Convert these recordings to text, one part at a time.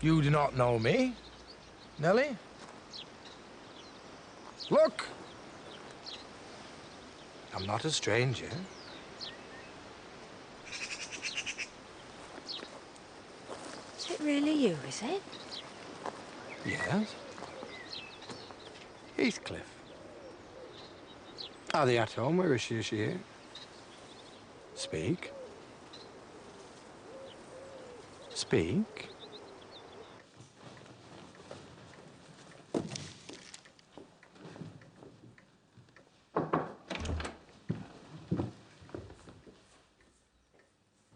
You do not know me, Nellie? Look! I'm not a stranger. Is it really you, is it? Yes. Heathcliff. Are they at home, or is she here? Speak. Speak.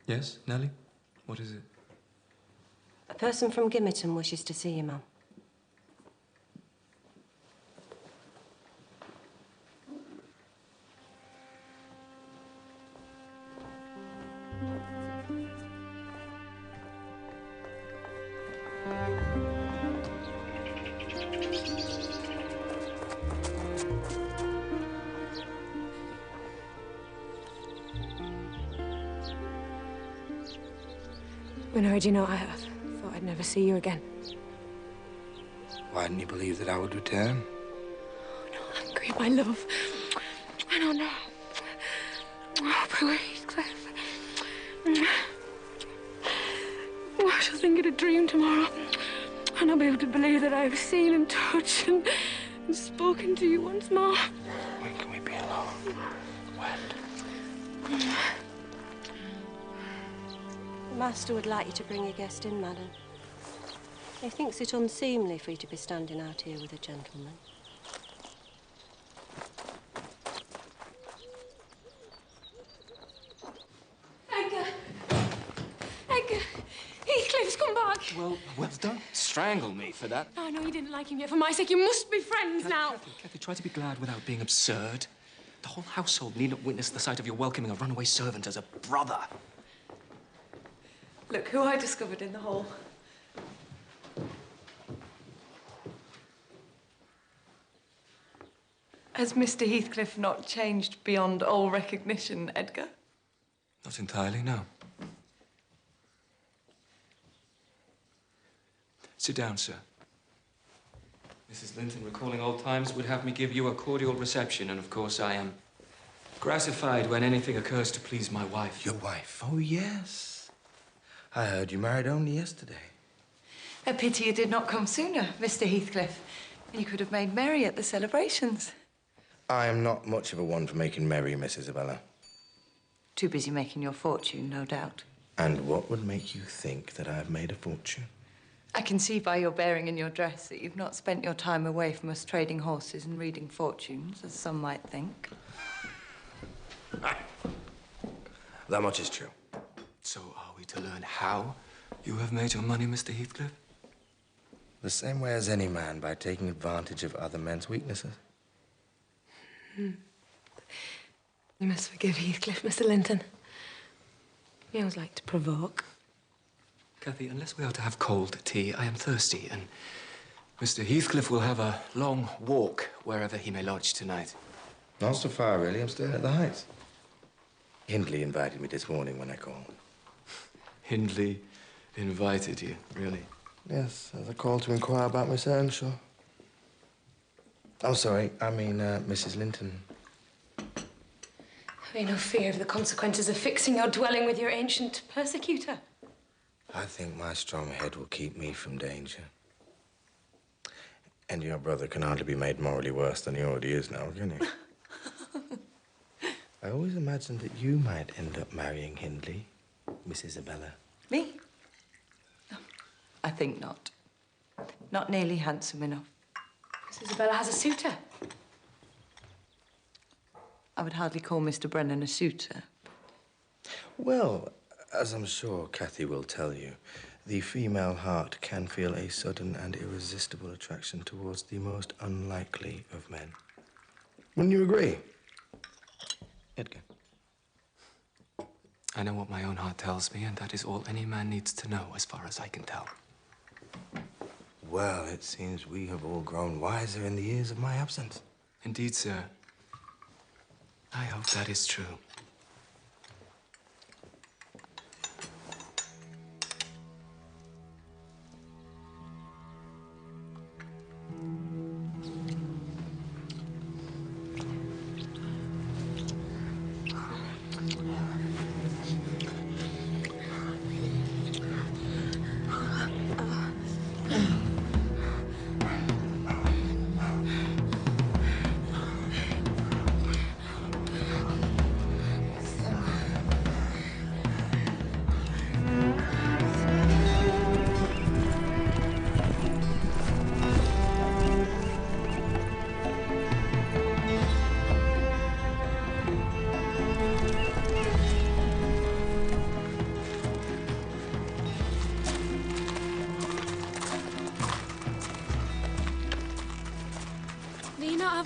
Yes, Nellie? What is it? A person from Gimmerton wishes to see you, Mum. When I heard you know, I thought I'd never see you again. Why didn't you believe that I would return? Oh, no, angry, my love. I don't know. Oh, poor Heathcliff. Oh, I shall think it a dream tomorrow. And I'll be able to believe that I've seen and touched and spoken to you once more. When can we be alone? When? The master would like you to bring a guest in, madam. He thinks it unseemly for you to be standing out here with a gentleman. Edgar! Edgar! Heathcliff's come back! Well, don't strangle me for that. I know you didn't like him yet. For my sake, you must be friends now. Kathy, try to be glad without being absurd. The whole household need not witness the sight of you welcoming a runaway servant as a brother. Look who I discovered in the hall. Has Mr. Heathcliff not changed beyond all recognition, Edgar? Not entirely, no. Sit down, sir. Mrs. Linton, recalling old times, would have me give you a cordial reception, and of course I am gratified when anything occurs to please my wife. Your wife? Oh, yes. I heard you married only yesterday. A pity you did not come sooner, Mr. Heathcliff. You could have made merry at the celebrations. I am not much of a one for making merry, Miss Isabella. Too busy making your fortune, no doubt. And what would make you think that I've made a fortune? I can see by your bearing and your dress that you've not spent your time away from us trading horses and reading fortunes, as some might think. That much is true. So are we to learn how you have made your money, Mr. Heathcliff? The same way as any man, by taking advantage of other men's weaknesses. You must forgive Heathcliff, Mr. Linton. He always liked to provoke. Kathy, unless we are to have cold tea, I am thirsty, and Mr. Heathcliff will have a long walk wherever he may lodge tonight. Not so far, really. I'm staying at the Heights. Hindley invited me this morning when I called. Hindley invited you, really? Yes, as I called to inquire about Miss Earnshaw. I'm sorry, I mean, Mrs. Linton. Have you no fear of the consequences of fixing your dwelling with your ancient persecutor? I think my strong head will keep me from danger. And your brother can hardly be made morally worse than he already is now, can he? I always imagined that you might end up marrying Hindley, Miss Isabella. Me? Oh, I think not. Not nearly handsome enough. Miss Isabella has a suitor. I would hardly call Mr. Brennan a suitor. Well, as I'm sure Kathy will tell you, the female heart can feel a sudden and irresistible attraction towards the most unlikely of men. Wouldn't you agree, Edgar? I know what my own heart tells me, and that is all any man needs to know, as far as I can tell. Well, it seems we have all grown wiser in the years of my absence. Indeed, sir. I hope that is true.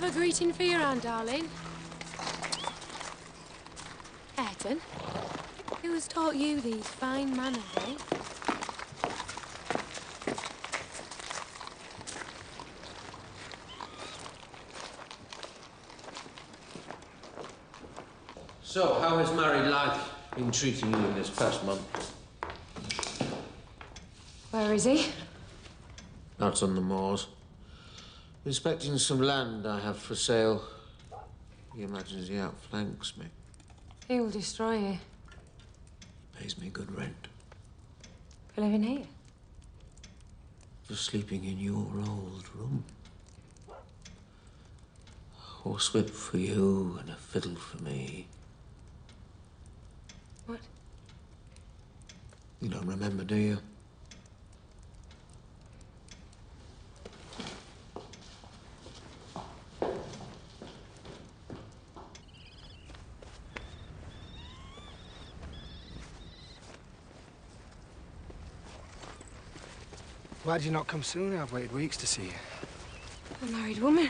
a greeting for your aunt, darling? Ayrton, who has taught you these fine manners, eh? So, how has married life been treating you in this past month? Where is he? Out on the moors. Inspecting some land I have for sale. He imagines he outflanks me. He will destroy you. Pays me good rent. For living here? For sleeping in your old room. A horsewhip for you and a fiddle for me. What? You don't remember, do you? Why did you not come sooner? I've waited weeks to see you. A married woman.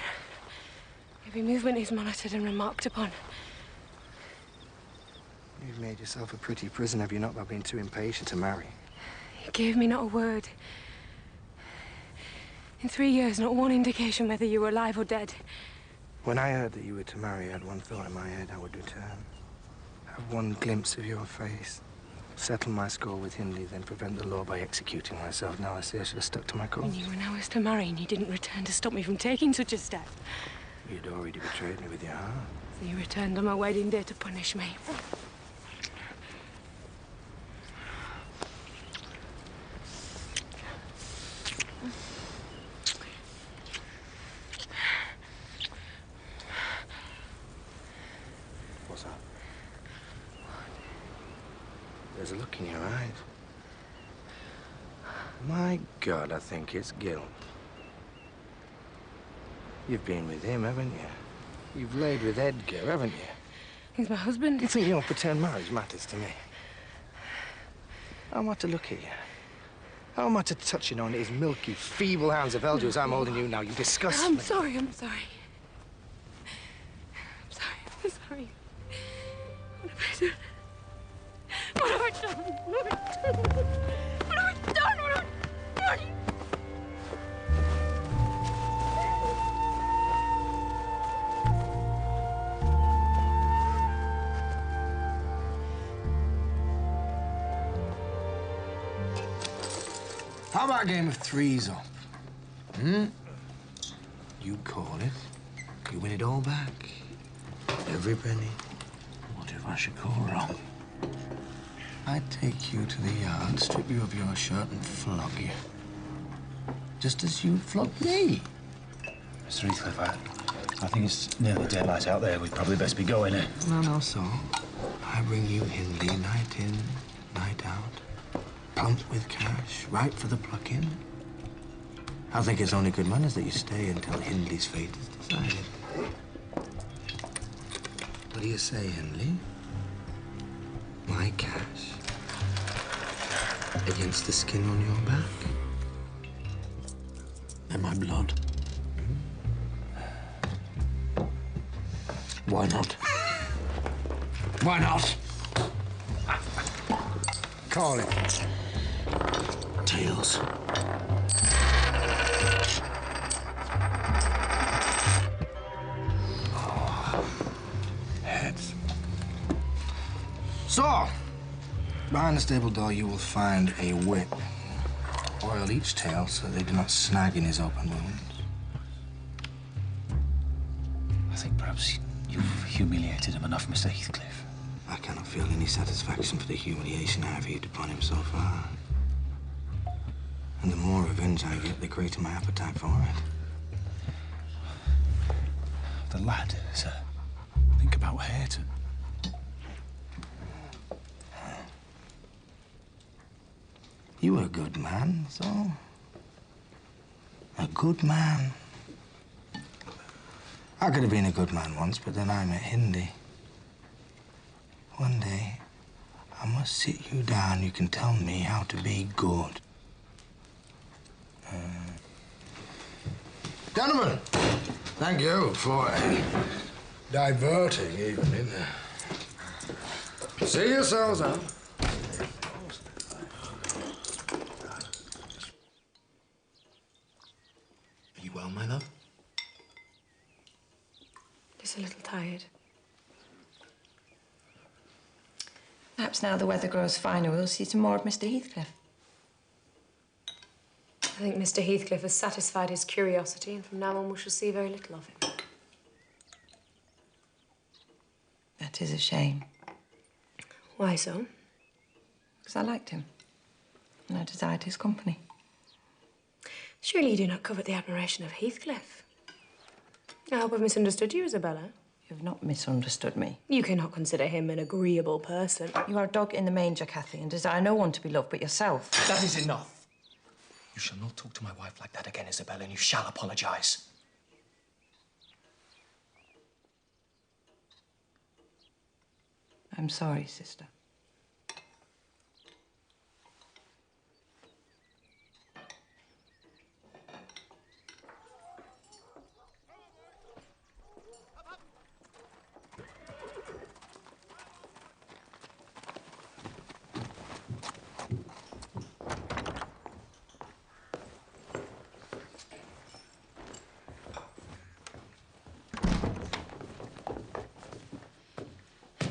Every movement is monitored and remarked upon. You've made yourself a pretty prison, have you not, by being too impatient to marry? You gave me not a word. In 3 years, not one indication whether you were alive or dead. When I heard that you were to marry, I had one thought in my head: I would return. Have one glimpse of your face. Settle my score with Hindley, then prevent the law by executing myself. Now I see I should have stuck to my course. You knew when I was to marry, and you didn't return to stop me from taking such a step. You'd already betrayed me with your heart. So you returned on my wedding day to punish me. What's that? There's a look in your eyes. My God, I think it's guilt. You've been with him, haven't you? You've laid with Edgar, haven't you? He's my husband. You think your pretend marriage matters to me? How am I to look at you? How am I to touch you on his milky, feeble hands of elder as I'm holding you now? You disgust me. I'm sorry. I'm sorry. I'm sorry. What have I done? What have I done? What have I done? What have I done? What have I done? How about a game of threes up? You call it. You win it all back. Every penny. What if I should call wrong? I'd take you to the yard, strip you of your shirt and flog you. Just as you flogged me. Mr. Heathcliff, I think it's nearly daylight out there. We'd probably best be going, eh? No, so I bring you Hindley night in, night out. Pumped with cash, ripe for the plucking. I think it's only good manners that you stay until Hindley's fate is decided. What do you say, Hindley? My cash against the skin on your back? And my blood. Why not? Why not? Call it. Tails. Heads. So, behind the stable door you will find a whip. Oil each tail so they do not snag in his open wounds. I think perhaps you've humiliated him enough, Mr. Heathcliff. I cannot feel any satisfaction for the humiliation I have heaped upon him so far. And the more revenge I get, the greater my appetite for it. The lad, sir. Think about Hareton. You were a good man, so. A good man. I could have been a good man once, but then I met Hindley. One day, I must sit you down. You can tell me how to be good. Gentlemen, Thank you for diverting evening. See yourselves out. Are you well, my love? Just a little tired. Perhaps now the weather grows finer, we'll see some more of Mr. Heathcliff. I think Mr. Heathcliff has satisfied his curiosity, and from now on we shall see very little of him. That is a shame. Why so? Because I liked him, and I desired his company. Surely you do not covet the admiration of Heathcliff. I hope I've misunderstood you, Isabella. You have not misunderstood me. You cannot consider him an agreeable person. You are a dog in the manger, Cathy, and desire no one to be loved but yourself. That is enough. You shall not talk to my wife like that again, Isabella, and you shall apologize. I'm sorry, sister.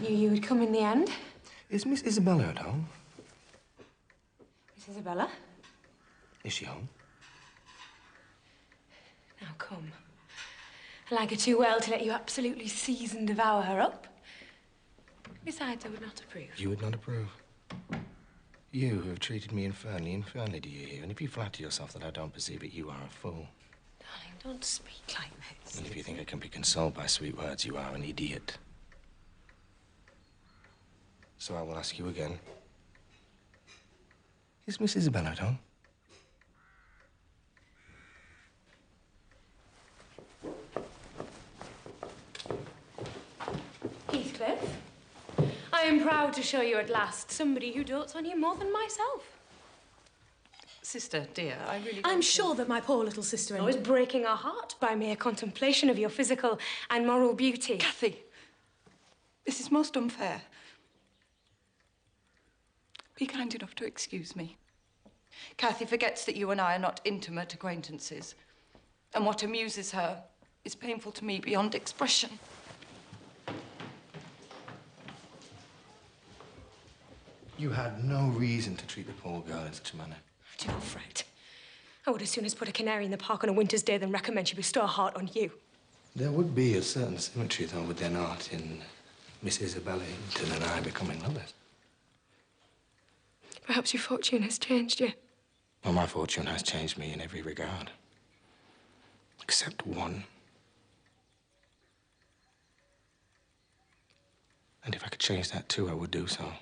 Knew you would come in the end. Is Miss Isabella at home? Miss Isabella? Is she home? Now come. I like her too well to let you absolutely seize and devour her up. Besides, I would not approve. You would not approve? You who have treated me infernally, do you hear? And if you flatter yourself that I don't perceive it, you are a fool. Darling, don't speak like this. And if you think I can be consoled by sweet words, you are an idiot. So I will ask you again. Is Miss Isabella at home? Heathcliff, I am proud to show you at last somebody who dotes on you more than myself. Sister, dear, I really... I'm sure that my poor little sister-in-law is breaking her heart by mere contemplation of your physical and moral beauty. Cathy, this is most unfair. Be kind enough to excuse me. Cathy forgets that you and I are not intimate acquaintances. And what amuses her is painful to me beyond expression. You had no reason to treat the poor girl in such a manner. Do not fret. I would as soon as put a canary in the park on a winter's day than recommend she bestow a heart on you. There would be a certain symmetry, though, would there not, in Miss Isabella Hinton and I becoming lovers? Perhaps your fortune has changed you. Well, my fortune has changed me in every regard. Except one. And if I could change that too, I would do so.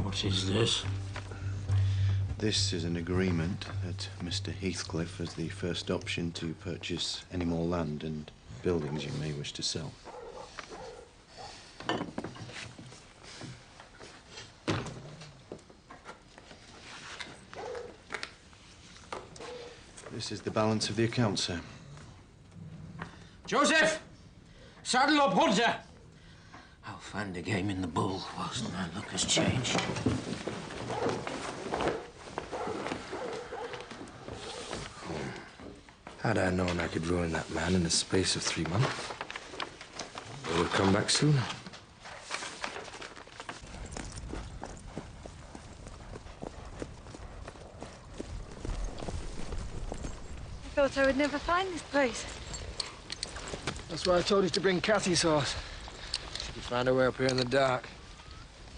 What is this? This is an agreement that Mr. Heathcliff has the first option to purchase any more land and buildings you may wish to sell. This is the balance of the account, sir. Joseph! Saddle up, Hunter! I'll find a game in the bull whilst my luck has changed. Had I known I could ruin that man in the space of 3 months, I would have come back sooner. I thought I would never find this place. A That's why I told you to bring Kathy's horse. She could find her way up here in the dark.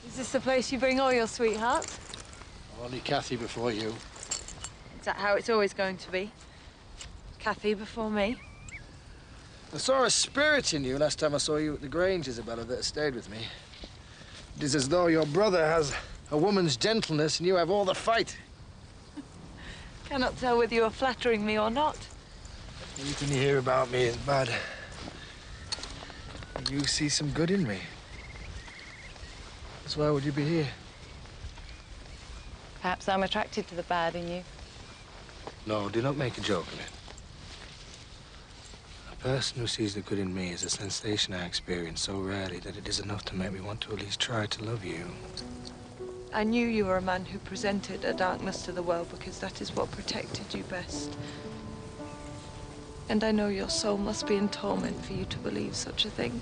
Is this the place you bring all your sweethearts? Only Kathy before you. Is that how it's always going to be? Kathy before me? I saw a spirit in you last time I saw you at the Grange, Isabella, that stayed with me. It is as though your brother has a woman's gentleness and you have all the fight. Cannot tell whether you are flattering me or not. Everything you hear about me is bad. You see some good in me. That's why would you be here? Perhaps I'm attracted to the bad in you. No, do not make a joke of it. A person who sees the good in me is a sensation I experience so rarely that it is enough to make me want to at least try to love you. I knew you were a man who presented a darkness to the world because that is what protected you best. And I know your soul must be in torment for you to believe such a thing.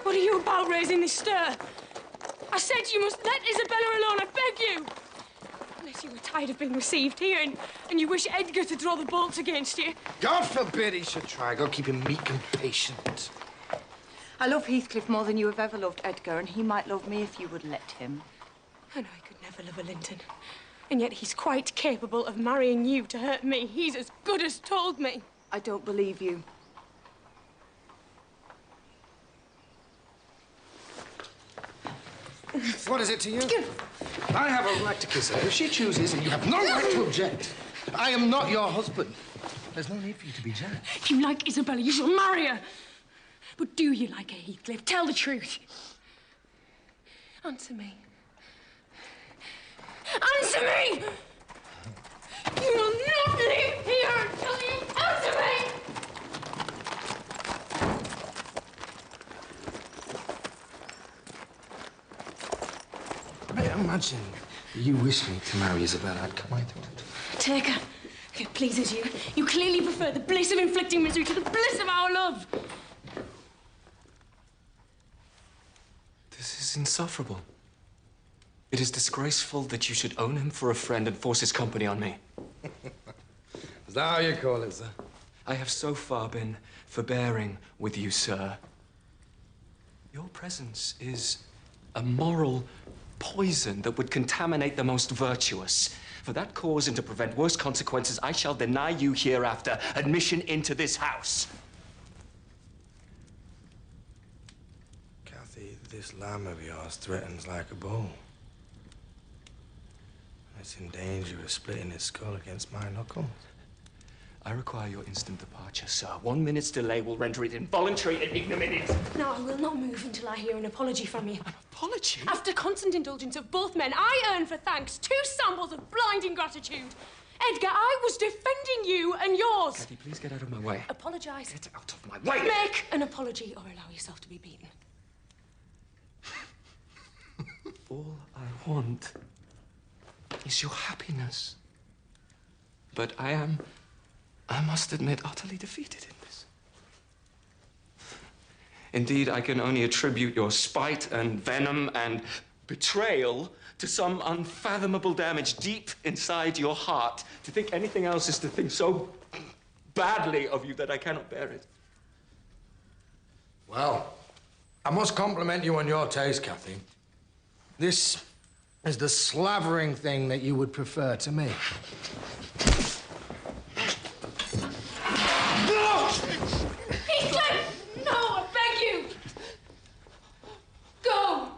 What are you about raising this stir? I said you must let Isabella alone, I beg you! Unless you were tired of being received here and you wish Edgar to draw the bolts against you. God forbid he should try. God keep him meek and patient. I love Heathcliff more than you have ever loved Edgar, and he might love me if you would let him. I know he could never love a Linton. And yet he's quite capable of marrying you to hurt me. He's as good as told me. I don't believe you. What is it to you? I have a right to kiss her if she chooses, and you have no right to object. I am not your husband. There's no need for you to be jealous. If you like Isabella, you shall marry her. But do you like her, Heathcliff? Tell the truth. Answer me. Answer me! You will not leave here until you answer me! I imagine you wish me to marry Isabella. I'd cut my throat. Take her. If it pleases you, you clearly prefer the bliss of inflicting misery to the bliss of our love. This is insufferable. It is disgraceful that you should own him for a friend and force his company on me. Is that how you call it, sir? I have so far been forbearing with you, sir. Your presence is a moral poison that would contaminate the most virtuous. For that cause and to prevent worse consequences, I shall deny you hereafter admission into this house. Kathy, this lamb of yours threatens like a bull. It's in danger of splitting its skull against my knuckles. I require your instant departure, sir. 1 minute's delay will render it involuntary and ignominious. Now, I will not move until I hear an apology from you. An apology? After constant indulgence of both men, I earn for thanks 2 samples of blind ingratitude. Edgar, I was defending you and yours. Kathy, please get out of my way. Apologise. Get out of my way! Make an apology or allow yourself to be beaten. All I want is your happiness. But I must admit, utterly defeated in this. Indeed, I can only attribute your spite and venom and betrayal to some unfathomable damage deep inside your heart. To think anything else is to think so badly of you that I cannot bear it. Well, I must compliment you on your taste, Kathy. This is the slavering thing that you would prefer to me. Heathcliff! No, I beg you! Go!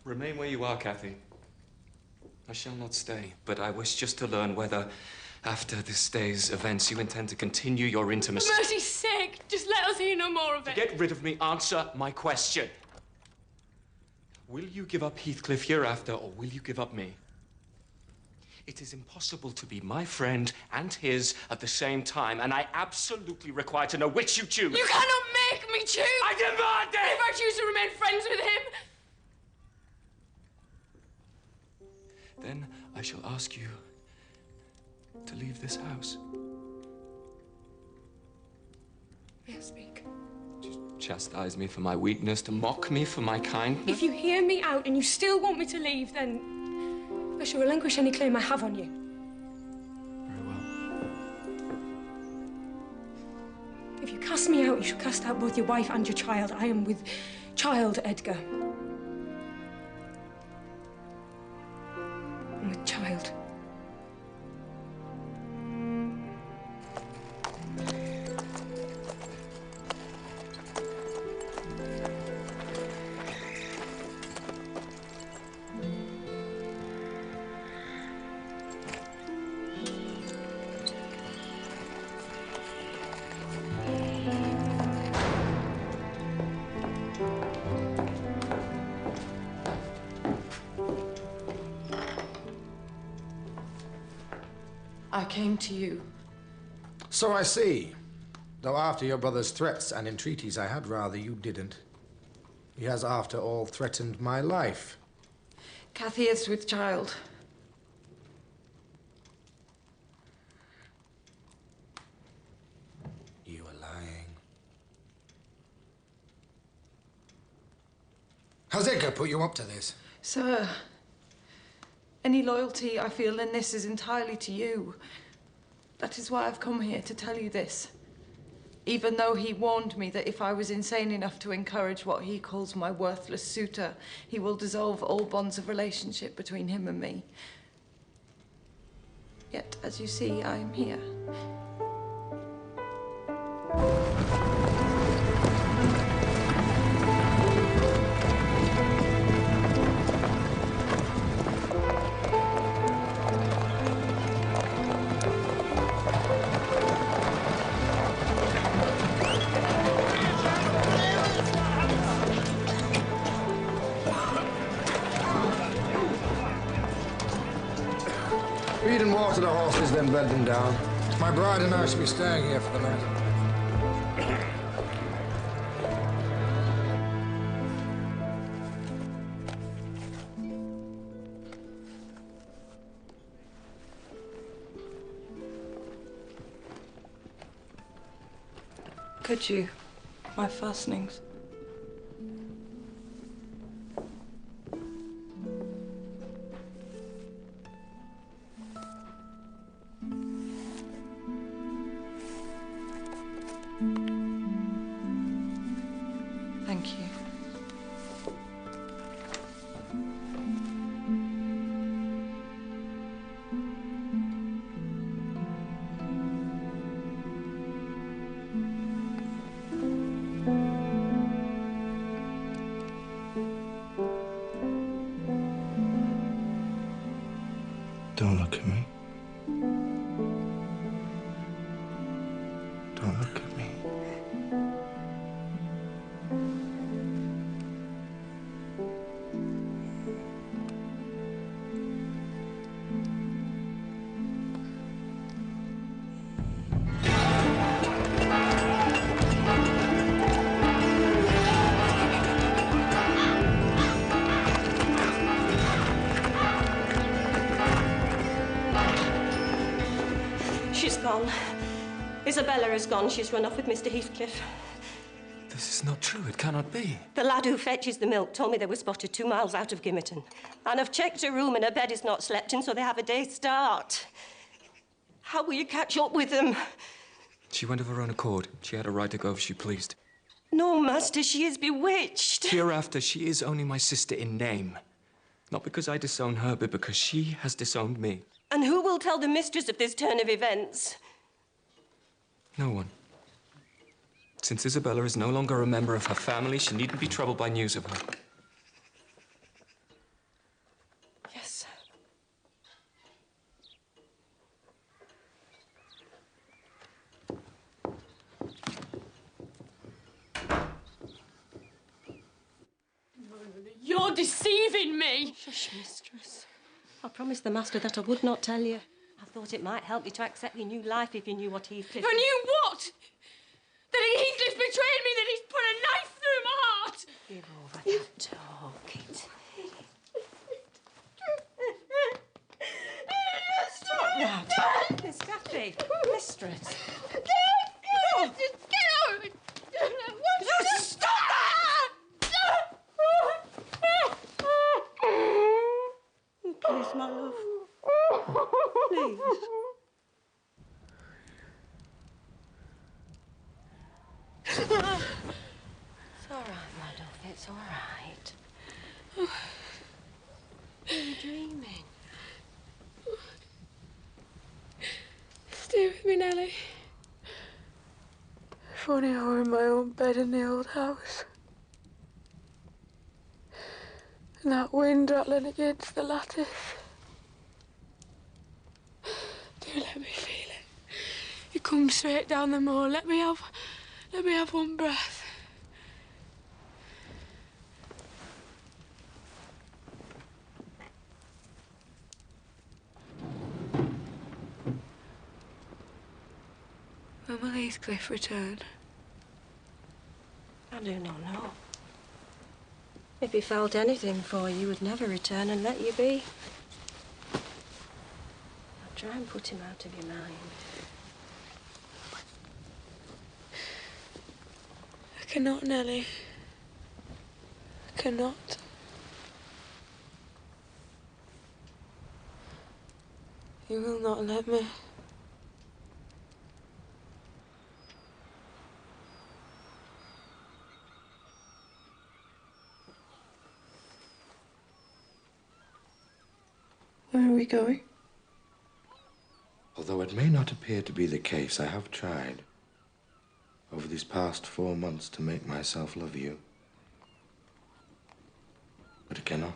Remain where you are, Kathy. I shall not stay, but I wish just to learn whether, after this day's events, you intend to continue your intimacy. For mercy's sake, just let us hear no more of it. Get rid of me. Answer my question. Will you give up Heathcliff hereafter, or will you give up me? It is impossible to be my friend and his at the same time, and I absolutely require to know which you choose. You cannot make me choose! I demand it! If I choose to remain friends with him... Then I shall ask you to leave this house. May I speak? To chastise me for my weakness, to mock me for my kindness. If you hear me out and you still want me to leave, then I shall relinquish any claim I have on you. Very well. If you cast me out, you shall cast out both your wife and your child. I am with child, Edgar. I'm with child. I came to you. So I see. Though after your brother's threats and entreaties, I had rather you didn't. He has, after all, threatened my life. Cathy is with child. You are lying. Has Edgar put you up to this? Sir, any loyalty I feel in this is entirely to you. That is why I've come here to tell you this. Even though he warned me that if I was insane enough to encourage what he calls my worthless suitor, he will dissolve all bonds of relationship between him and me. Yet, as you see, I am here. Feed and water the horses, then bed them down. My bride and I shall be staying here for the night. Could you? My fastenings. Thank you. Don't look at me. Don't look at me. She's gone. Isabella is gone. She's run off with Mr. Heathcliff. This is not true. It cannot be. The lad who fetches the milk told me they were spotted 2 miles out of Gimmerton. And I've checked her room and her bed is not slept in, so they have a day's start. How will you catch up with them? She went of her own accord. She had a right to go if she pleased. No, Master, she is bewitched. Hereafter, she is only my sister in name. Not because I disown her, but because she has disowned me. And who will tell the mistress of this turn of events? No one. Since Isabella is no longer a member of her family, she needn't be troubled by news of her. Yes. Your deceiving me. Shush, mistress. I promised the master that I would not tell you. I thought it might help you to accept your new life if you knew what Heathcliff... I knew what? That Heathcliff betrayed me, that he's put a knife through my heart. Give over that talk, Kit. Stop that. Miss Cathy. Mistress. Just get out of it. Just stop that! Please, my love. Please. It's all right, my love. It's all right. You're dreaming. Stay with me, Nellie. If only I were in my own bed in the old house. And that wind rattling against the lattice. Do let me feel it. You come straight down the moor. Let me have one breath. When will Heathcliff return? I do not know. If he felt anything for you, he would never return and let you be. I'll try and put him out of your mind. I cannot, Nellie. I cannot. You will not let me. Where are we going? Although it may not appear to be the case, I have tried over these past 4 months to make myself love you. But I cannot.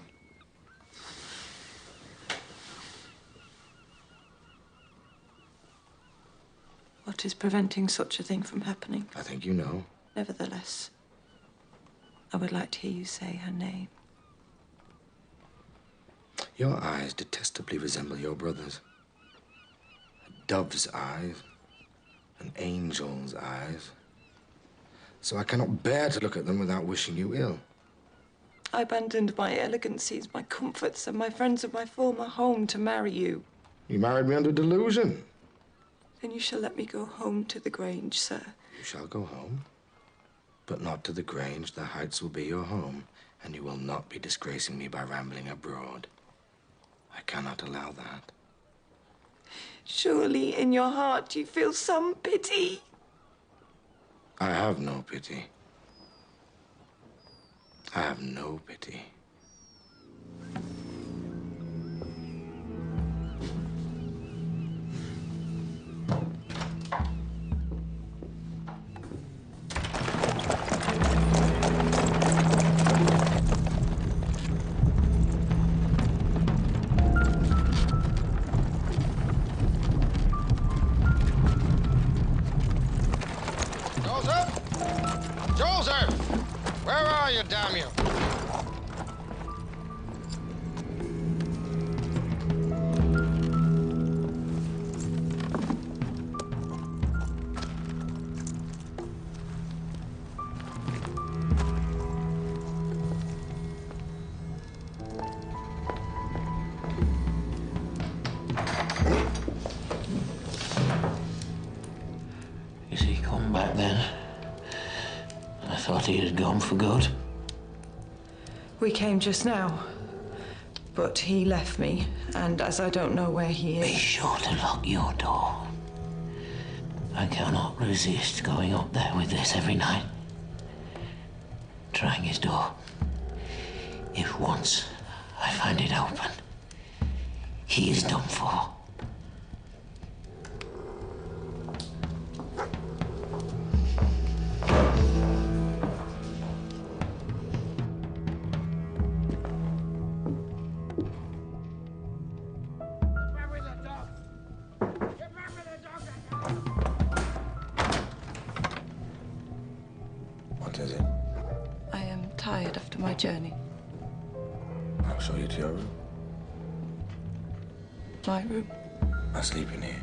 What is preventing such a thing from happening? I think you know. Nevertheless, I would like to hear you say her name. Your eyes detestably resemble your brother's. A dove's eyes, an angel's eyes. So I cannot bear to look at them without wishing you ill. I abandoned my elegancies, my comforts, and my friends of my former home to marry you. You married me under delusion. Then you shall let me go home to the Grange, sir. You shall go home, but not to the Grange. The Heights will be your home, and you will not be disgracing me by rambling abroad. I cannot allow that. Surely in your heart you feel some pity. I have no pity. I have no pity. Damn you! Is he come back then? I thought he had gone for good. We came just now, but he left me, and as I don't know where he is... Be sure to lock your door. I cannot resist going up there with this every night. Trying his door. If once I find it open, he is done for. What is it? I am tired after my journey. I'll show you to your room. My room. I sleep in here.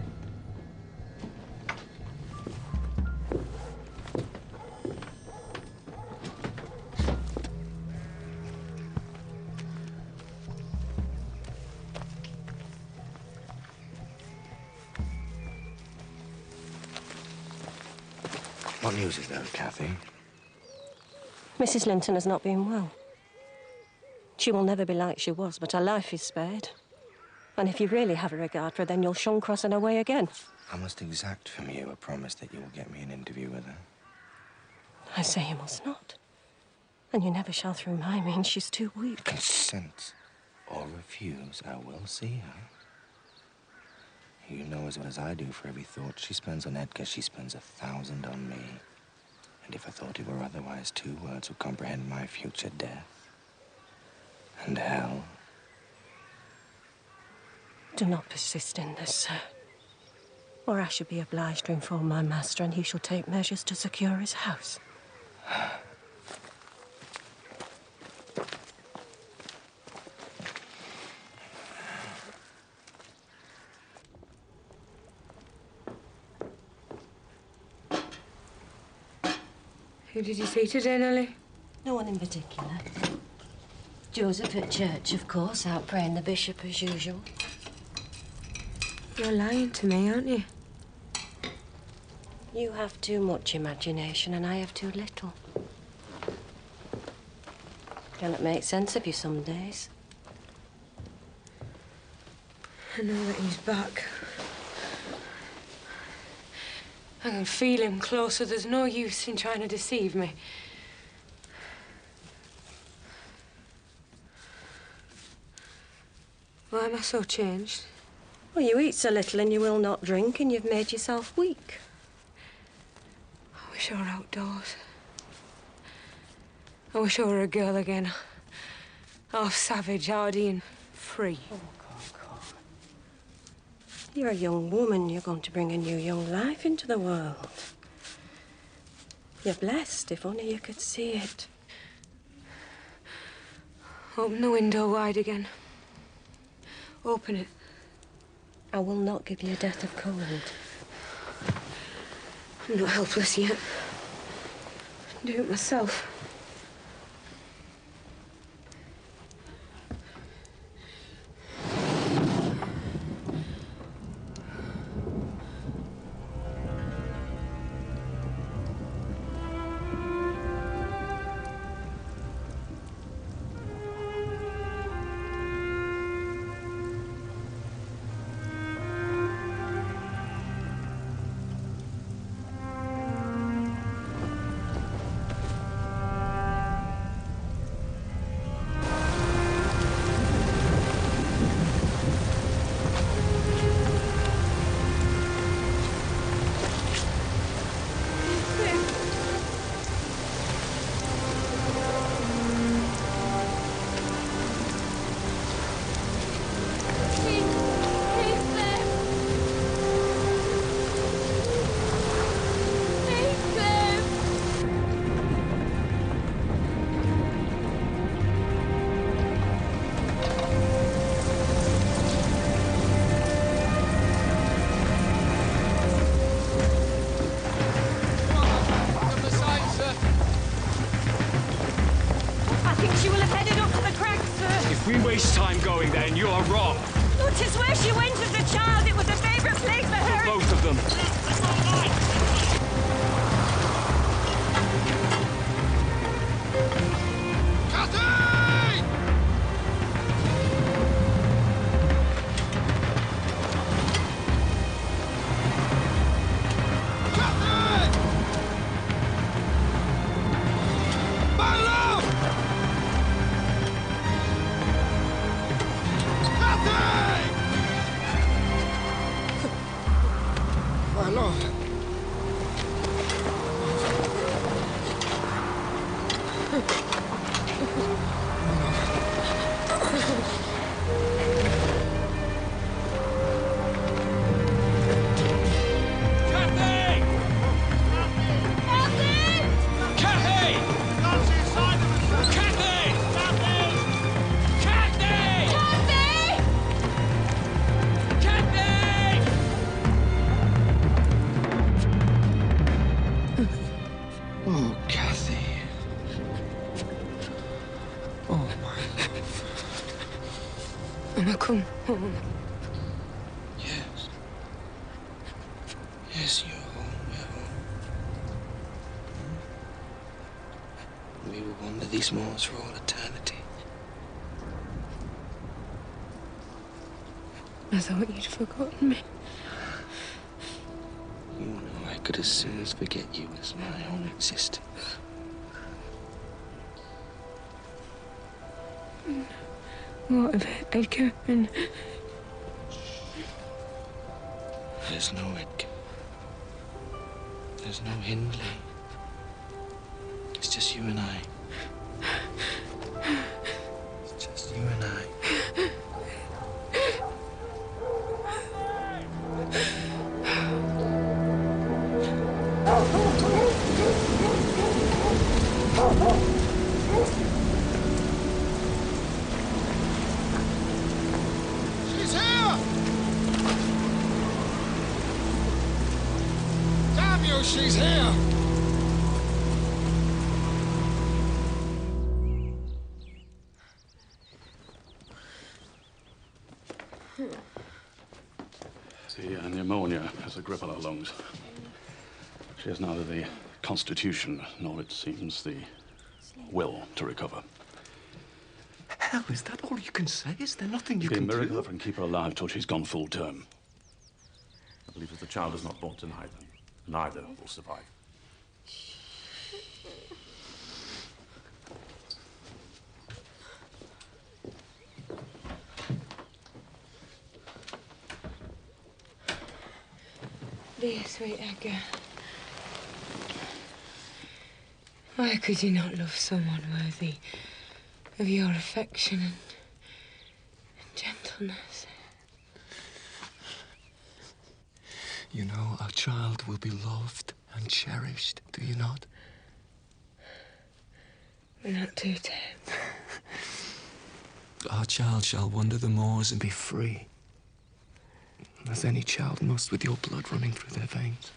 What news is there, Kathy? Mrs. Linton has not been well. She will never be like she was, but her life is spared. And if you really have a regard for her, then you'll shun crossing her way again. I must exact from you a promise that you will get me an interview with her. I say you must not. And you never shall through my means. She's too weak. Consent or refuse, I will see her. You know as well as I do, for every thought she spends on Edgar, she spends 1,000 on me. And if I thought it were otherwise, 2 words would comprehend my future death and hell. Do not persist in this, sir. Or I shall be obliged to inform my master, and he shall take measures to secure his house. Who did you see today, Nellie? No one in particular. Joseph at church, of course, out praying the bishop as usual. You're lying to me, aren't you? You have too much imagination and I have too little. Cannot make sense of you some days. I know that he's back. I can feel him closer. There's no use in trying to deceive me. Why am I so changed? Well, you eat so little and you will not drink, and you've made yourself weak. I wish I were outdoors. I wish I were a girl again. Half savage, hardy, and free. Oh, come. You're a young woman. You're going to bring a new young life into the world. You're blessed, if only you could see it. Open the window wide again. Open it. I will not give you a death of cold. I'm not helpless yet. Do it myself. We waste time going there, and you are wrong. Look, 'tis where she went as a child. It was a favourite place for her. Both of them. My lord. Kathy! home. Yes. Yes, you're home. We're home. We will wander these moors for all eternity. I thought you'd forgotten me. You know I could as soon as forget you as my own existence. What of Edgar and... There's no Edgar. There's no Hindley. It's just you and I. It's just you and I. She's here! Damn you, she's here! The pneumonia has a grip on her lungs. She has neither the constitution nor, it seems, the will to recover. Hell, is that all you can say? Is there nothing you It'd can be a miracle do? if I can keep her alive till she's gone full term. I believe if the child is not born tonight, then neither will survive. Dear sweet Edgar. Why could you not love someone worthy of your affection and gentleness? You know, our child will be loved and cherished, do you not? We're not too tame. Our child shall wander the moors and be free, as any child must, with your blood running through their veins.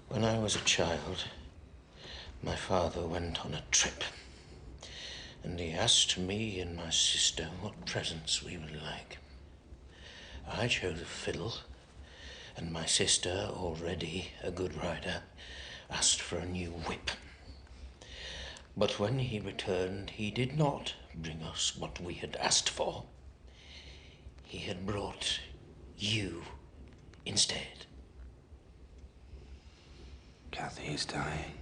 When I was a child, my father went on a trip, and he asked me and my sister what presents we would like. I chose a fiddle, and my sister, already a good rider, asked for a new whip. But when he returned, he did not bring us what we had asked for. He had brought you instead. Kathy is dying.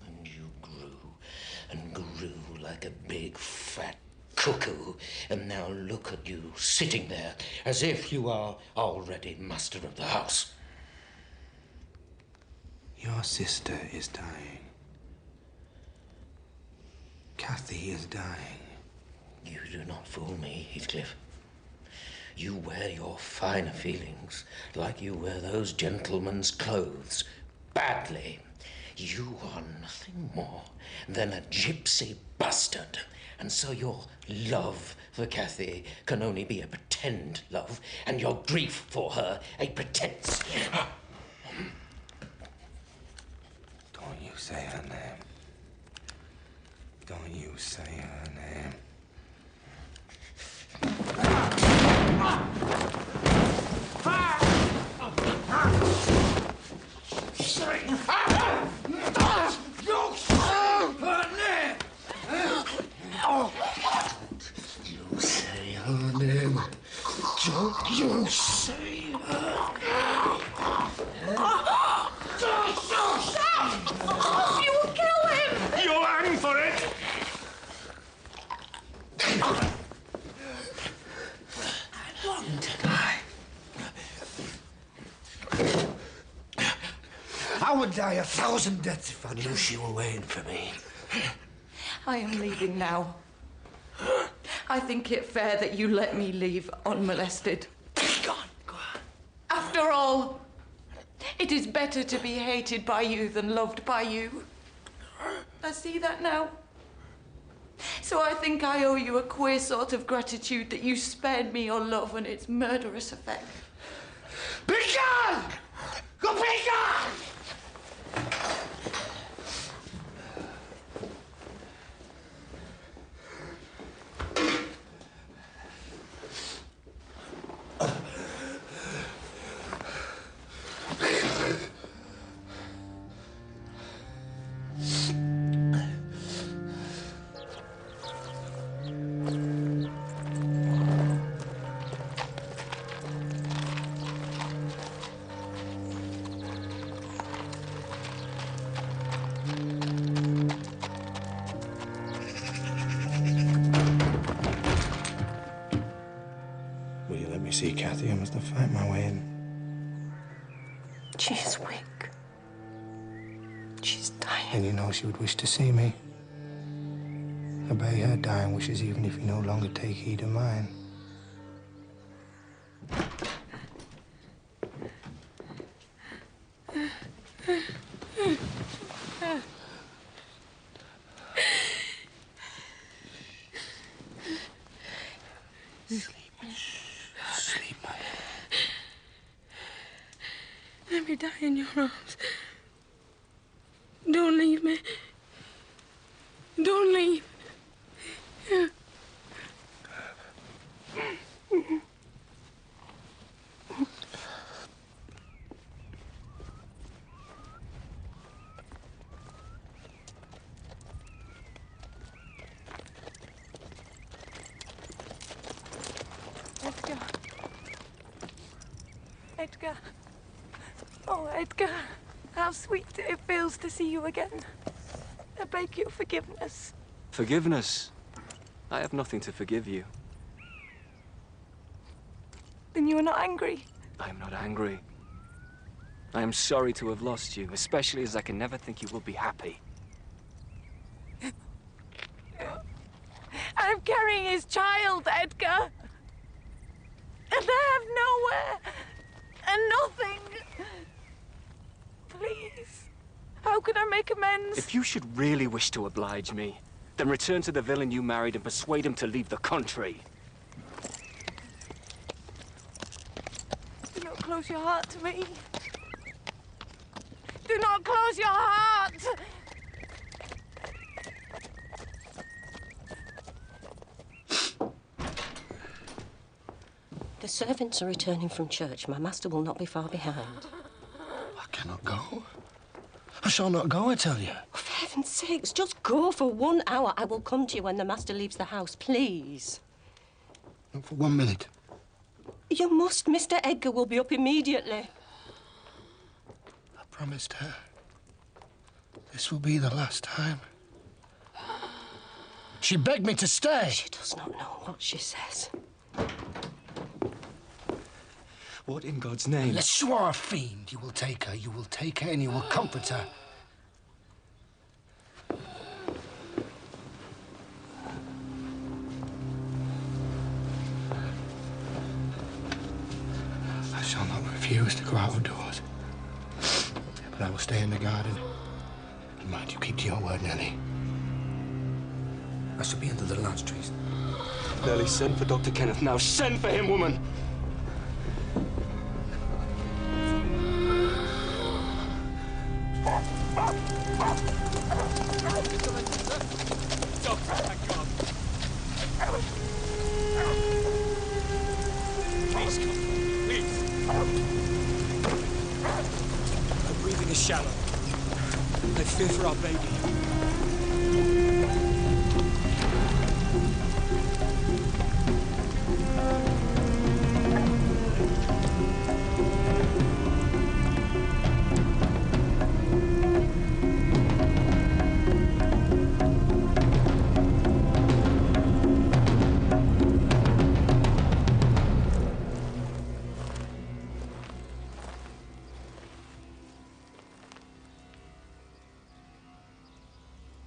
And you grew and grew like a big fat cuckoo, and now look at you sitting there as if you are already master of the house. Your sister is dying. Kathy is dying. You do not fool me, Heathcliff. You wear your finer feelings like you wear those gentlemen's clothes, badly. You are nothing more than a gypsy bastard, and so your love for Kathy can only be a pretend love, and your grief for her a pretense. Don't you say her name. Don't you say her name. You say her name. Don't you say her name. You will kill him! You'll hang for it! I long to die. I would die 1,000 deaths if I knew she were waiting for me. I am leaving now. I think it fair that you let me leave unmolested. Go on, go on. After After all, it is better to be hated by you than loved by you. I see that now. So I think I owe you a queer sort of gratitude that you spared me your love and its murderous effect. Be gone! Go be gone! Will you let me see Kathy? I must have fight my way in. She's weak. She's dying. And you know she would wish to see me. Obey her dying wishes even if you no longer take heed of mine. Sleep. Let me die in your arms. Don't leave me. Don't leave. Edgar. Edgar. Oh, Edgar. How sweet it feels to see you again. I beg your forgiveness. Forgiveness? I have nothing to forgive you. Then you are not angry? I am not angry. I am sorry to have lost you, especially as I can never think you will be happy. I'm carrying his child, Edgar. And I have nowhere and nothing. Please, how can I make amends? If you should really wish to oblige me, then return to the villain you married and persuade him to leave the country. Do not close your heart to me. Do not close your heart. The servants are returning from church. My master will not be far behind. I cannot go. I shall not go, I tell you. Oh, for heaven's sakes, just go for 1 hour. I will come to you when the master leaves the house, please. Not for 1 minute. You must. Mr. Edgar will be up immediately. I promised her. This will be the last time. She begged me to stay. She does not know what she says. What in God's name? Le soir, fiend, you will take her, and you will comfort her. I shall not refuse to go out of doors. But I will stay in the garden. And mind you, keep to your word, Nellie. I shall be under the larch trees. Nellie, send for Dr. Kenneth now. Send for him, woman! Please come. Please. Her breathing is shallow. I fear for our baby.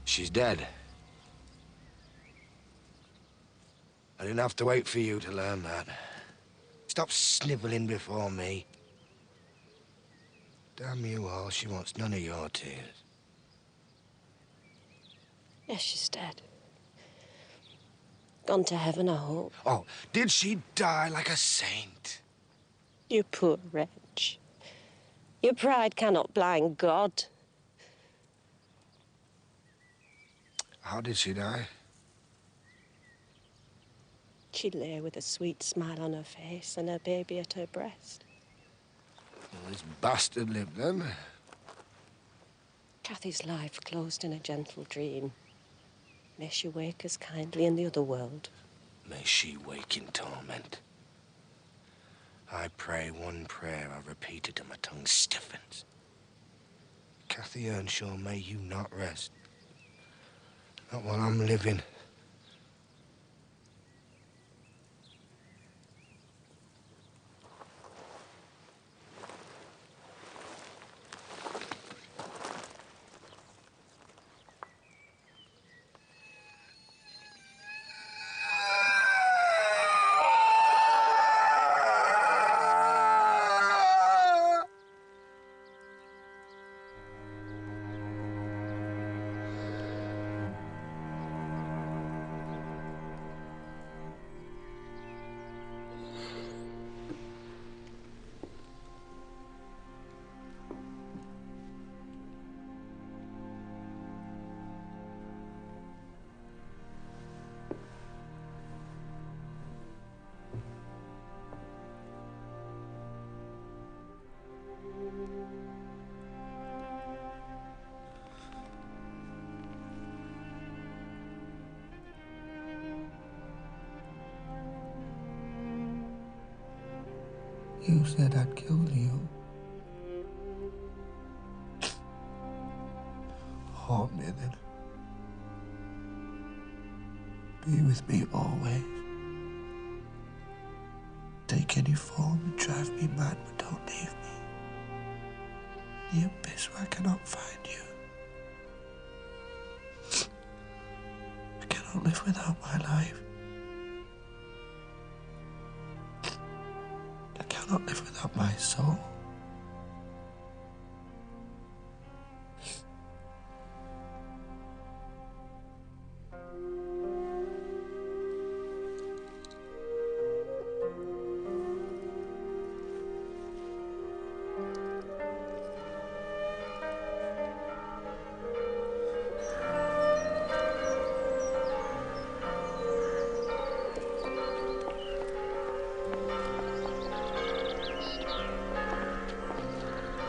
She's dead. I didn't have to wait for you to learn that. Stop snivelling before me. Damn you all, she wants none of your tears. Yes, she's dead. Gone to heaven, I hope. Oh, did she die like a saint? You poor wretch. Your pride cannot blind God. How did she die? She lay with a sweet smile on her face and her baby at her breast. Well, this bastard lived then. Cathy's life closed in a gentle dream. May she wake as kindly in the other world. May she wake in torment. I pray one prayer I've repeated till my tongue stiffens. Cathy Earnshaw, may you not rest. Not while I'm living. You said I'd kill you. Haunt me then. Be with me always. Take any form and drive me mad, but don't leave me. The abyss where I cannot find you. I cannot live without my life. I cannot live without my soul.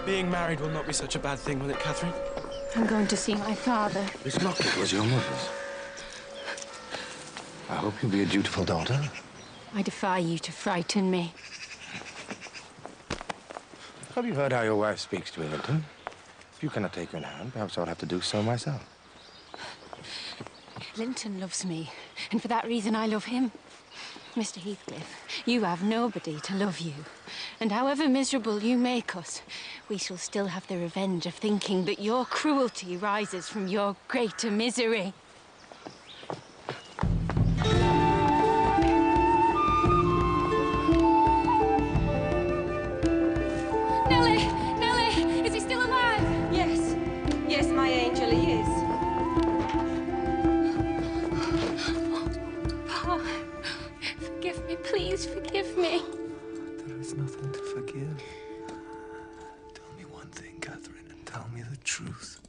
Being married will not be such a bad thing, will it, Catherine? I'm going to see my father. This locket was your mother's. I hope you'll be a dutiful daughter. I defy you to frighten me. Have you heard how your wife speaks to me, Linton? If you cannot take her in hand, perhaps I'll have to do so myself. Linton loves me, and for that reason I love him. Mr. Heathcliff, you have nobody to love you. And however miserable you make us, we shall still have the revenge of thinking that your cruelty rises from your greater misery. Nellie! Nellie! Is he still alive? Yes. Yes, my angel, he is. Oh, forgive me, please forgive me. There is nothing to forgive. Tell me one thing, Catherine, and tell me the truth.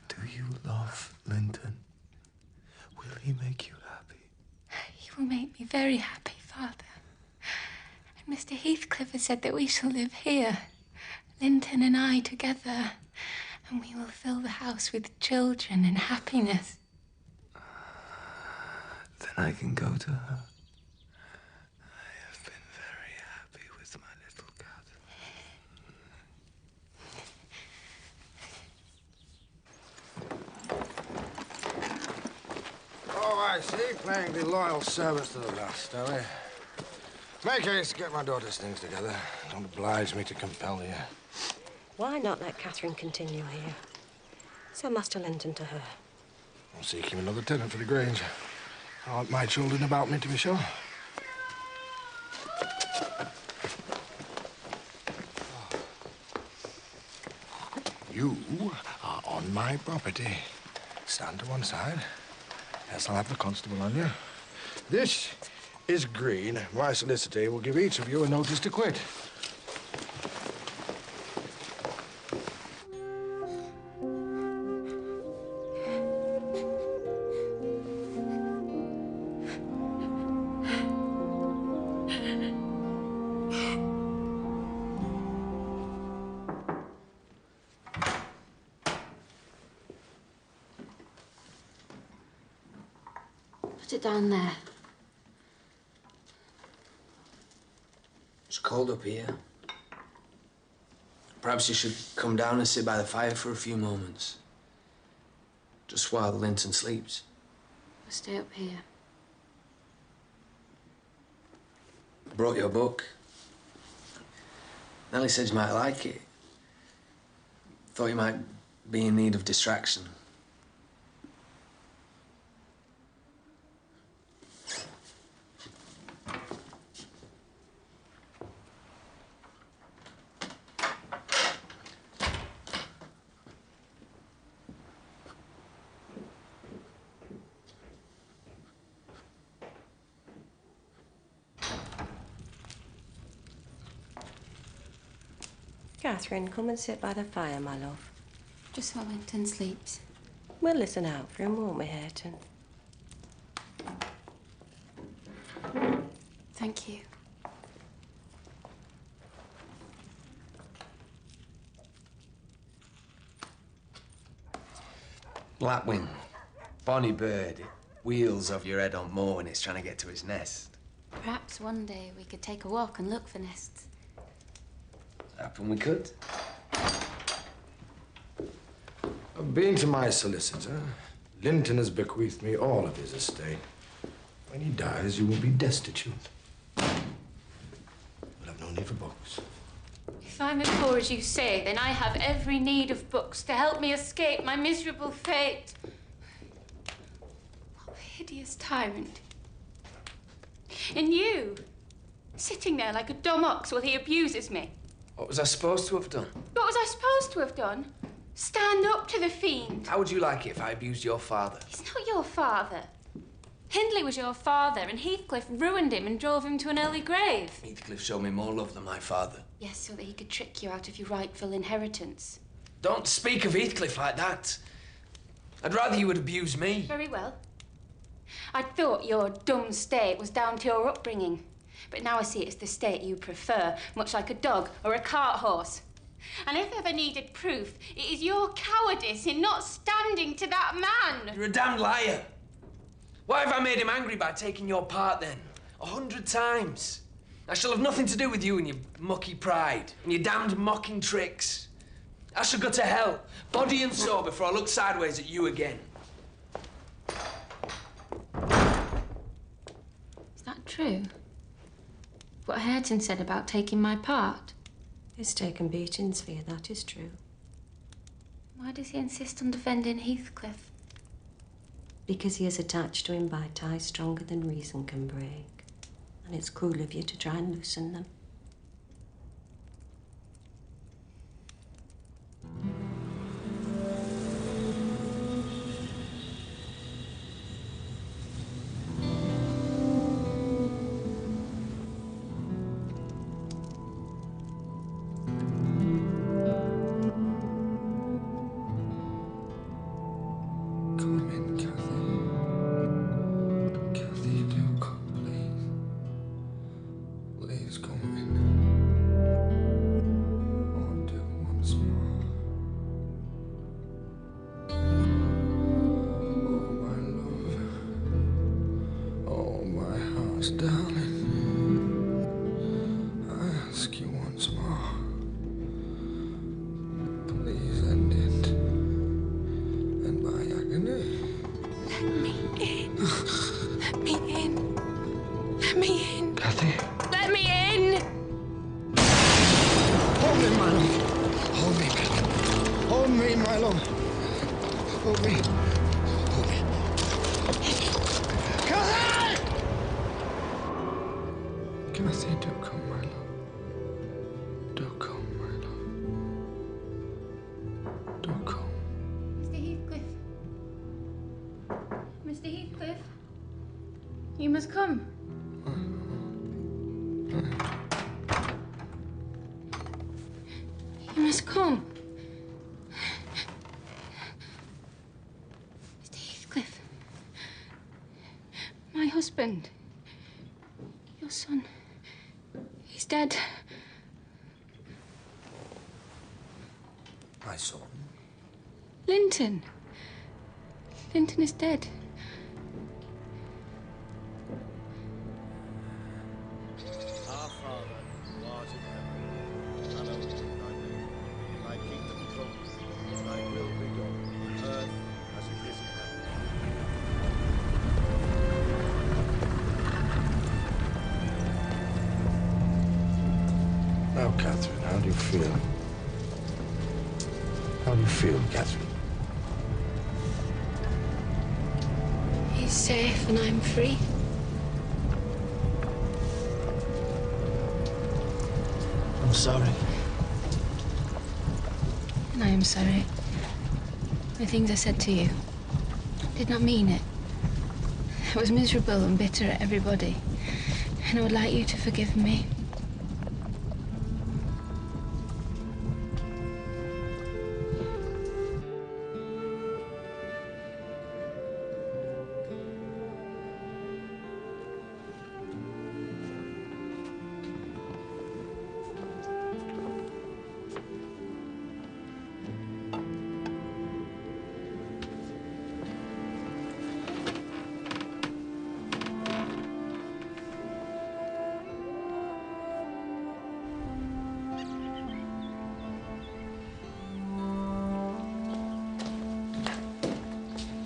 Do you love Linton? Will he make you happy? He will make me very happy, Father. And Mr. Heathcliff has said that we shall live here, Linton and I together, and we will fill the house with children and happiness. Then I can go to her. I have been very happy with my little cat. Oh, I see. Playing the loyal service to the last, are we? Make haste, get my daughter's things together. Don't oblige me to compel you. Why not let Catherine continue here? Send Master Linton to her. I'm seeking another tenant for the Grange. I want my children about me, to be sure. You are on my property. Stand to one side. Yes, I'll have the constable on you. This is Green. My solicitor will give each of you a notice to quit. Put it down there. It's cold up here. Perhaps you should come down and sit by the fire for a few moments. Just while Linton sleeps. I'll stay up here. Brought your book. Nellie said you might like it. Thought you might be in need of distraction. Catherine, come and sit by the fire, my love. Just while Linton sleeps. We'll listen out for him, won't we, Hareton? Thank you. Blackwing, bonny bird. It wheels over your head on moor when it's trying to get to its nest. Perhaps one day we could take a walk and look for nests. Happen we could. I've been to my solicitor. Linton has bequeathed me all of his estate. When he dies, you will be destitute. We'll have no need for books. If I'm as poor as you say, then I have every need of books to help me escape my miserable fate. What a hideous tyrant. And you, sitting there like a dumb ox while he abuses me. What was I supposed to have done? What was I supposed to have done? Stand up to the fiend. How would you like it if I abused your father? He's not your father. Hindley was your father, and Heathcliff ruined him and drove him to an early grave. Heathcliff showed me more love than my father. Yes, so that he could trick you out of your rightful inheritance. Don't speak of Heathcliff like that. I'd rather you would abuse me. Very well. I thought your dumb state was down to your upbringing. But now I see it's the state you prefer, much like a dog or a cart horse. And if ever needed proof, it is your cowardice in not standing to that man. You're a damned liar. Why have I made him angry by taking your part then? 100 times. I shall have nothing to do with you and your mucky pride and your damned mocking tricks. I shall go to hell, body and soul, before I look sideways at you again. Is that true? What Hareton said about taking my part? He's taken beatings for you, that is true. Why does he insist on defending Heathcliff? Because he is attached to him by ties stronger than reason can break. And it's cruel of you to try and loosen them. Don't go. Mr. Heathcliff. Mr. Heathcliff. You must come. You must come. Mr. Heathcliff. My husband. Your son. He's dead. My son? Linton. Linton is dead. Our Father, who art in heaven, hallowed be thy name. Thy kingdom come, thy will be done, on earth as it is in heaven. Now, Catherine, how do you feel? How do you feel, Catherine? He's safe and I'm free. I'm sorry. And I am sorry. The things I said to you. I did not mean it. I was miserable and bitter at everybody. And I would like you to forgive me.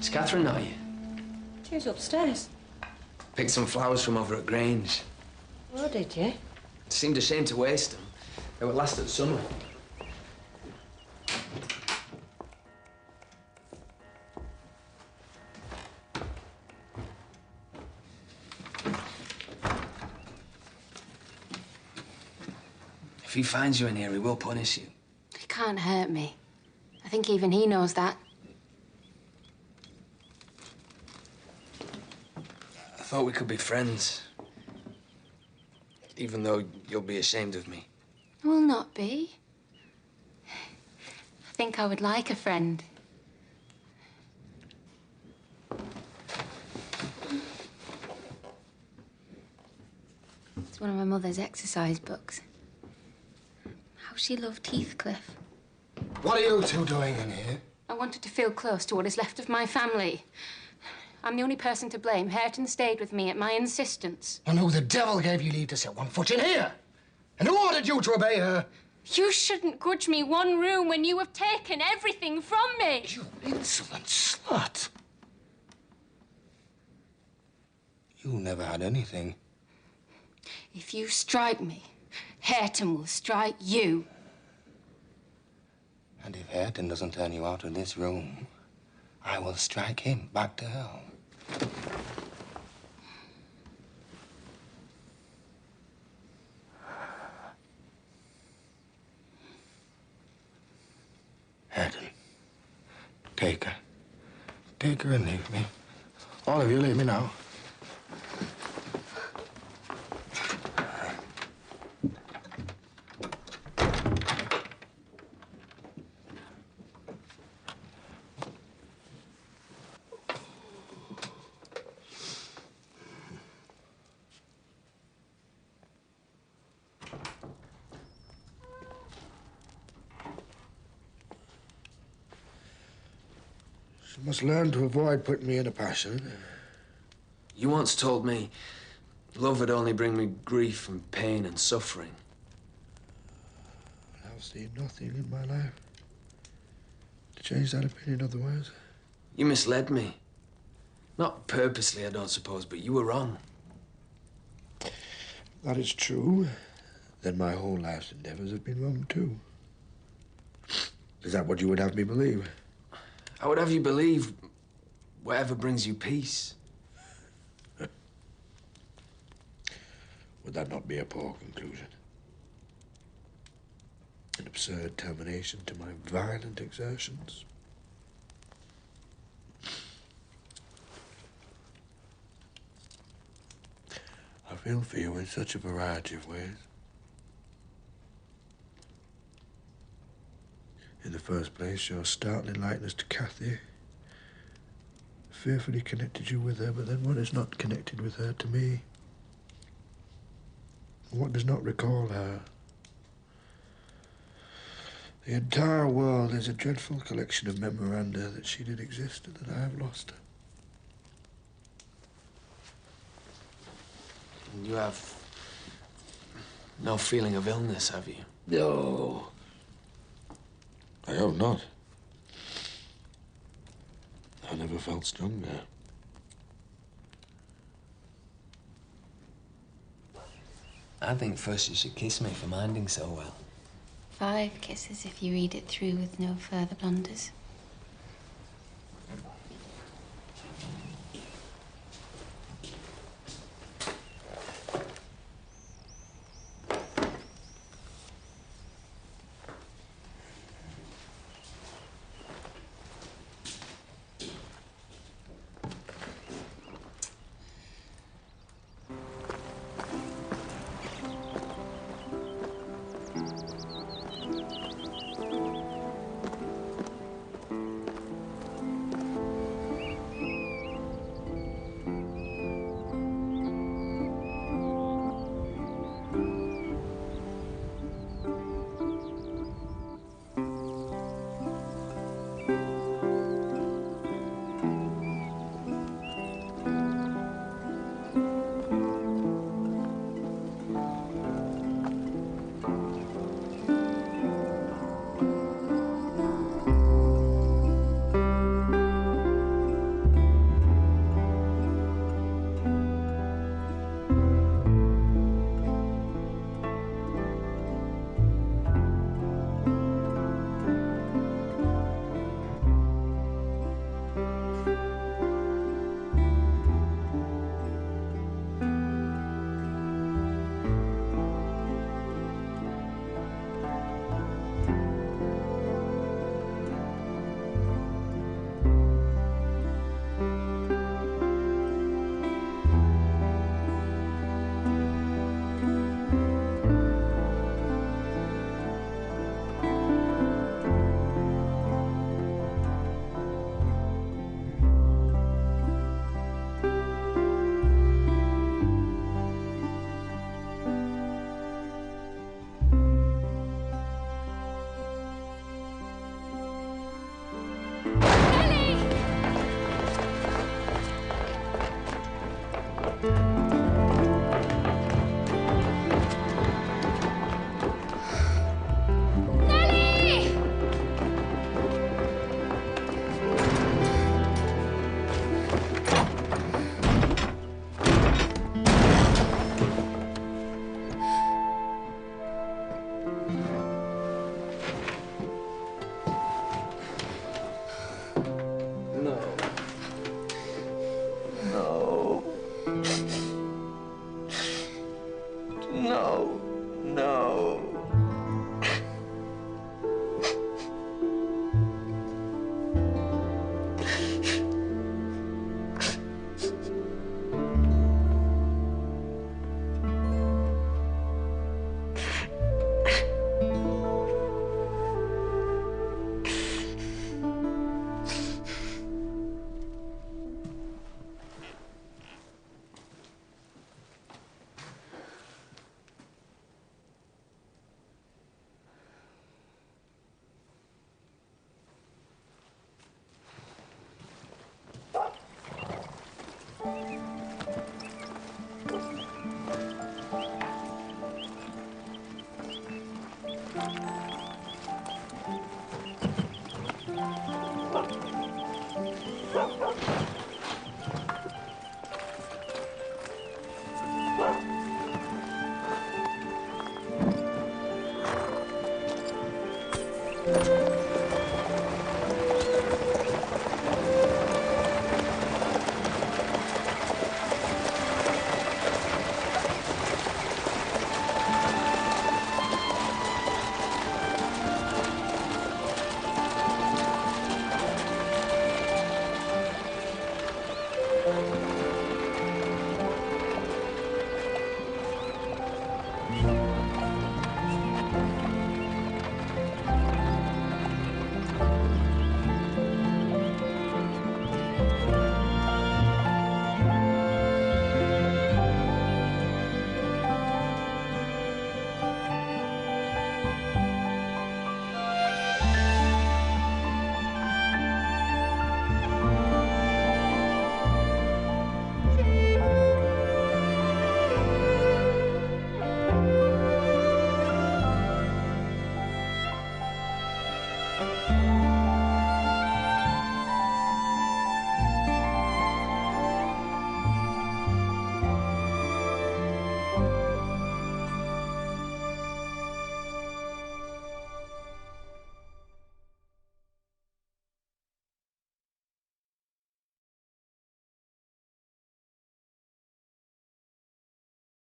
Is Catherine not here? She's upstairs. Picked some flowers from over at Grange. Oh, did you? It seemed a shame to waste them. They would last at summer. If he finds you in here, he will punish you. He can't hurt me. I think even he knows that. I thought we could be friends. Even though you'll be ashamed of me. I will not be. I think I would like a friend. It's one of my mother's exercise books. How she loved Heathcliff. What are you two doing in here? I wanted to feel close to what is left of my family. I'm the only person to blame. Hareton stayed with me at my insistence. And who the devil gave you leave to set one foot in here? And who ordered you to obey her? You shouldn't grudge me one room when you have taken everything from me. You insolent slut. You never had anything. If you strike me, Hareton will strike you. And if Hareton doesn't turn you out of this room, I will strike him back to hell. Hareton, take her. Take her and leave me. All of you, leave me now. You must learn to avoid putting me in a passion. You once told me love would only bring me grief and pain and suffering. I've seen nothing in my life to change that opinion otherwise. You misled me. Not purposely, I don't suppose, but you were wrong. That is true. Then my whole life's endeavors have been wrong, too. Is that what you would have me believe? I would have you believe whatever brings you peace. Would that not be a poor conclusion? An absurd termination to my violent exertions. I feel for you in such a variety of ways. In the first place, your startling likeness to Kathy fearfully connected you with her, but then what is not connected with her to me? What does not recall her? The entire world is a dreadful collection of memoranda that she did exist and that I have lost her. You have no feeling of illness, have you? No. I have not. I never felt stronger. I think first you should kiss me for minding so well. 5 kisses if you read it through with no further blunders. No. No. Thank you.